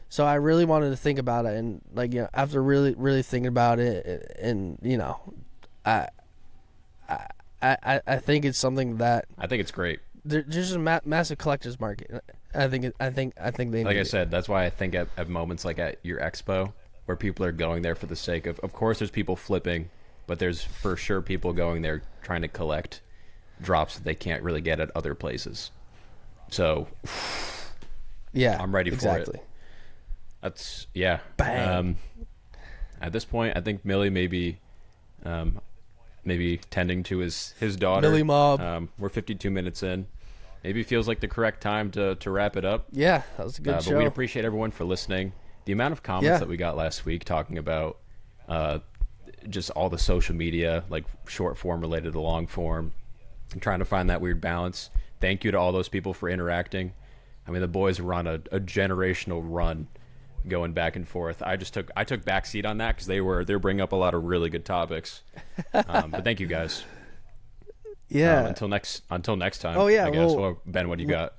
So I really wanted to think about it, and like, you know, after really really thinking about it, and you know, I think it's something that I think it's great. there's a massive collector's market. I think they Like need I it. said, that's why I think at moments like at your expo, where people are going there for the sake of course, there's people flipping, but there's for sure people going there trying to collect drops that they can't really get at other places. So Yeah, I'm ready for exactly. it. That's yeah. Bang. At this point, I think Millie maybe tending to his daughter. Millie Mob. We're 52 minutes in. Maybe feels like the correct time to wrap it up. Yeah, that was a good But show. we appreciate everyone for listening. The amount of comments Yeah. that we got last week talking about just all the social media, like short form related to long form, and trying to find that weird balance. Thank you to all those people for interacting. I mean, the boys were on a generational run going back and forth. I took backseat on that because they're bringing up a lot of really good topics. But thank you guys. Yeah. Until next time. Oh, yeah, I guess. well, Ben, what do you got?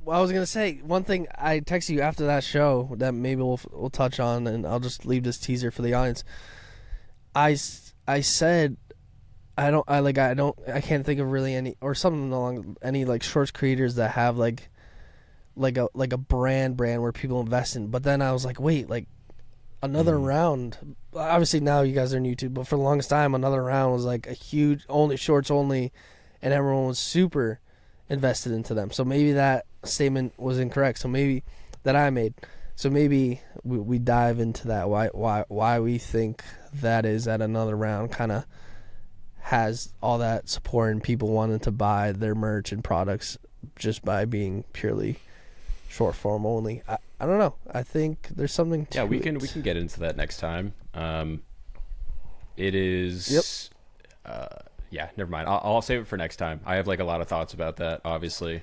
Well, I was gonna say one thing. I texted you after that show that maybe we'll touch on, and I'll just leave this teaser for the audience. I said I can't think of really any, or something along any like shorts creators that have like a brand where people invest in. But then I was like, wait, like another round. Obviously now you guys are on YouTube, but for the longest time another round was like a huge only shorts only, and everyone was super invested into them. So maybe that statement was incorrect. So maybe that I made. So maybe we dive into that. Why we think that is at another round kind of has all that support and people wanting to buy their merch and products just by being purely short form only. I don't know. I think there's something to Yeah, we it. can get into that next time. It is. Yeah, never mind. I'll save it for next time. I have like a lot of thoughts about that. Obviously.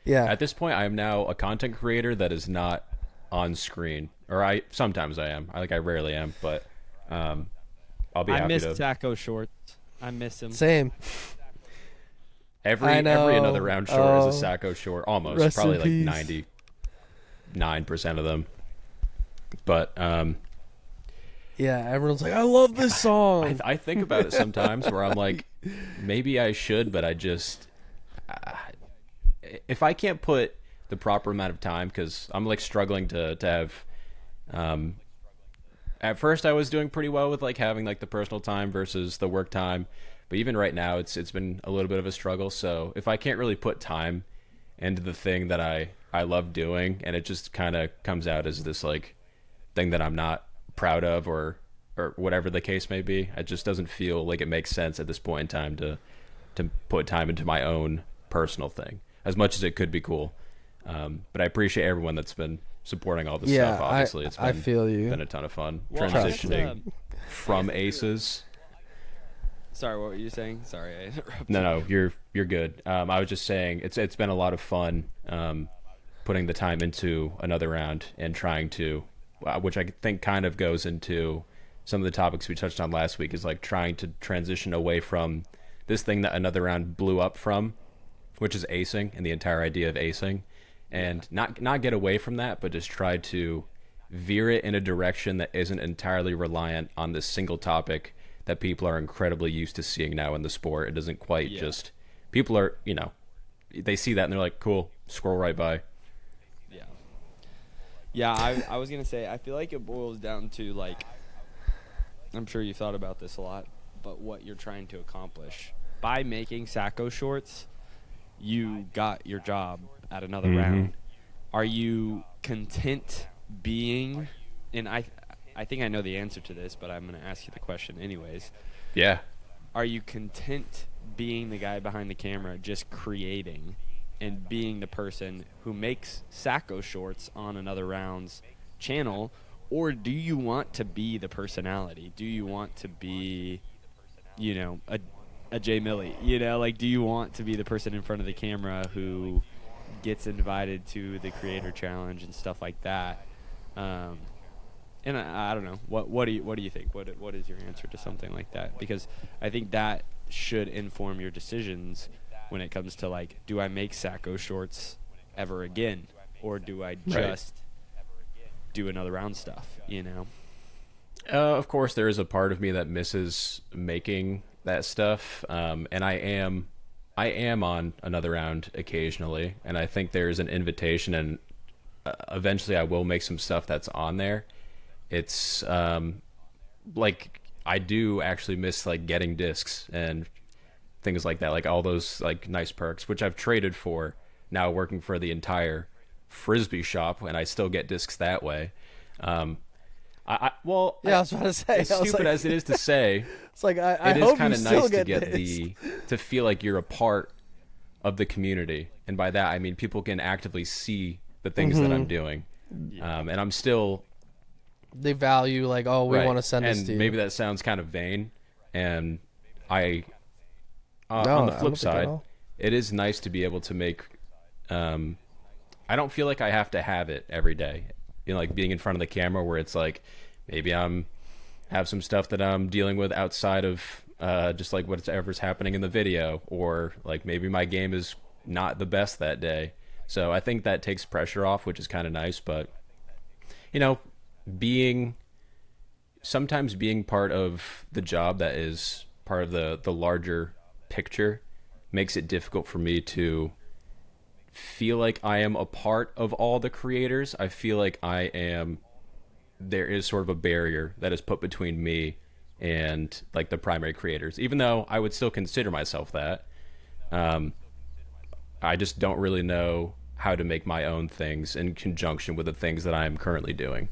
Yeah. At this point, I am now a content creator that is not on screen, or sometimes I am. I rarely am, but I'll be I happy missed to. Sajko shorts. I miss him. Same. Every I know. another round short is a Oh. Sajko short, almost Rest probably in like peace. 99% of them. But Yeah, everyone's like, I love this song. I think about it sometimes where I'm like, maybe I should, but I just if I can't put the proper amount of time, because I'm like struggling to have. At first, I was doing pretty well with like having like the personal time versus the work time, but even right now, it's been a little bit of a struggle. So if I can't really put time into the thing that I love doing, and it just kind of comes out as this like thing that I'm not proud of, or whatever the case may be, it just doesn't feel like it makes sense at this point in time to put time into my own personal thing, as much as it could be cool. But I appreciate everyone that's been supporting all this stuff. Obviously, it's been, I feel you. been a ton of fun Transitioning from Aces. Sorry, what were you saying? Sorry, I interrupted. No, you're good. I was just saying it's been a lot of fun putting the time into another round and trying to, which I think kind of goes into some of the topics we touched on last week, is like trying to transition away from this thing that another round blew up from, which is acing and the entire idea of acing, and not get away from that, but just try to veer it in a direction that isn't entirely reliant on this single topic that people are incredibly used to seeing now in the sport. It doesn't quite just, people are, they see that and they're like, cool, scroll right by. Yeah, I was going to say, I feel like it boils down to, like, I'm sure you thought about this a lot, but what you're trying to accomplish. By making Sajko shorts, you got your job at another round. Are you content being, and I think I know the answer to this, but I'm going to ask you the question anyways. Yeah. Are you content being the guy behind the camera, just creating and being the person who makes Sajko shorts on another round's channel, or do you want to be the personality? Do you want to be, a Jay Millie? Like, do you want to be the person in front of the camera who gets invited to the creator challenge and stuff like that? And I don't know. What do you think? What is your answer to something like that? Because I think that should inform your decisions when it comes to, like, do I make Sajko shorts ever again, or do I just do another round stuff? Of course, there is a part of me that misses making that stuff, and I am on another round occasionally, and I think there is an invitation, and eventually I will make some stuff that's on there. It's like, I do actually miss like getting discs and things like that, like all those like nice perks, which I've traded for now working for the entire Frisbee shop, and I still get discs that way. I was about to say, as stupid as it is to say, it's like it is kind of nice to get to feel like you're a part of the community, and by that I mean people can actively see the things that I'm doing, and I'm still. They value, like, oh, we want to send this to you. And maybe that sounds kind of vain, and on the flip side, it is nice to be able to make. I don't feel like I have to have it every day. Like being in front of the camera, where it's like maybe have some stuff that I'm dealing with outside of just like whatever's happening in the video, or like maybe my game is not the best that day. So I think that takes pressure off, which is kind of nice. But sometimes being part of the job that is part of the larger picture makes it difficult for me to feel like I am a part of all the creators. I feel like there is sort of a barrier that is put between me and like the primary creators, even though I would still consider myself that. I just don't really know how to make my own things in conjunction with the things that I'm currently doing.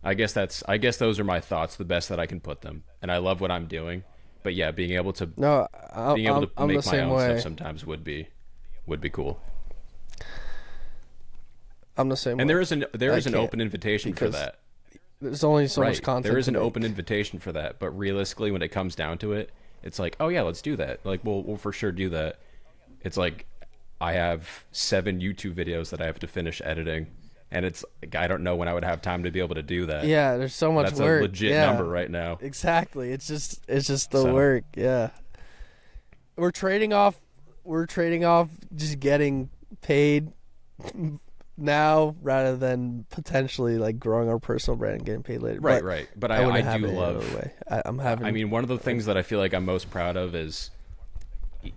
I guess those are my thoughts, the best that I can put them. And I love what I'm doing, but yeah, being able to make my own stuff sometimes would be cool. I'm the same way. And there is an open invitation for that. There's only so much content. There is an open invitation for that, but realistically, when it comes down to it, it's like, oh yeah, let's do that. Like, we'll for sure do that. It's like I have 7 YouTube videos that I have to finish editing. And it's like, I don't know when I would have time to be able to do that. Yeah, there's so much work. That's a legit number right now. Exactly. It's just the work. Yeah. We're trading off just getting paid now rather than potentially like growing our personal brand and getting paid later. Right. But I do love. I mean, one of the things that I feel like I'm most proud of is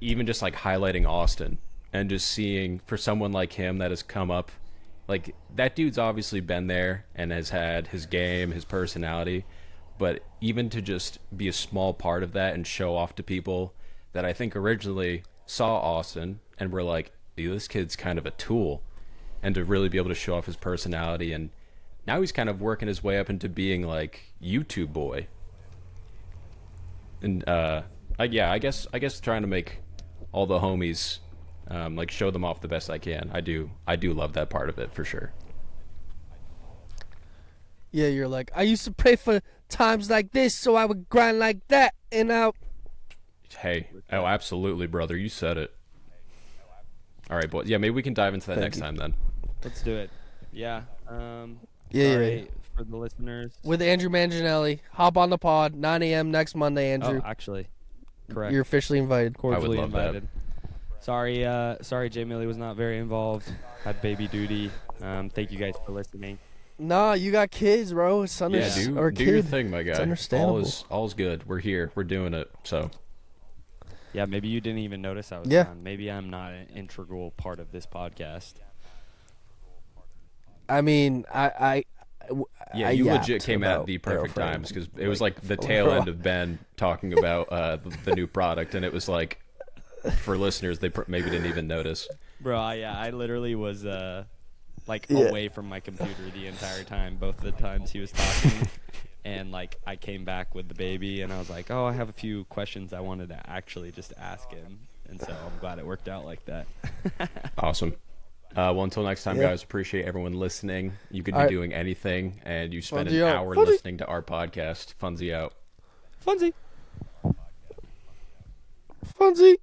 even just like highlighting Austin and just seeing for someone like him that has come up, like that dude's obviously been there and has had his game, his personality, but even to just be a small part of that and show off to people that I think originally saw Austin and were like, this kid's kind of a tool, and to really be able to show off his personality, and now he's kind of working his way up into being like YouTube boy. And I guess trying to make all the homies like show them off the best I can. I do love that part of it for sure. Yeah, you're like, I used to pray for times like this so I would grind like that, and Hey, oh, absolutely, brother. You said it. All right, boys. Yeah, maybe we can dive into that Thank next you. time then. Let's do it. Yeah. Yeah, Sorry yeah. for the listeners. With Andrew Manginelli. Hop on the pod, 9 a.m. next Monday, Andrew. Oh, actually, correct. You're officially invited. Cordially love that. invited. Sorry, Jay Millie was not very involved. Had baby duty. Thank you guys for listening. Nah, you got kids, bro. Son Yeah, is, do or your kid. thing, my guy. It's understandable. All's good. We're here. We're doing it. So Yeah, maybe you didn't even notice I was Yeah. gone. Maybe I'm not an integral part of this podcast. I mean, yeah, I you yapped legit came at about the perfect Aeroframe. times because it was like the tail end of Ben talking about the new product, and it was like for listeners they maybe didn't even notice. Bro, I literally was Yeah. away from my computer the entire time, both the times he was talking. And like I came back with the baby and I was like, oh, I have a few questions I wanted to actually just ask him. And so I'm glad it worked out like that. Awesome. Well, until next time, Yeah. guys, appreciate everyone listening. You could be All right. doing anything, and you spend Funsie an out. hour Funsie. listening to our podcast. Funsie out. Funsie. Funsie.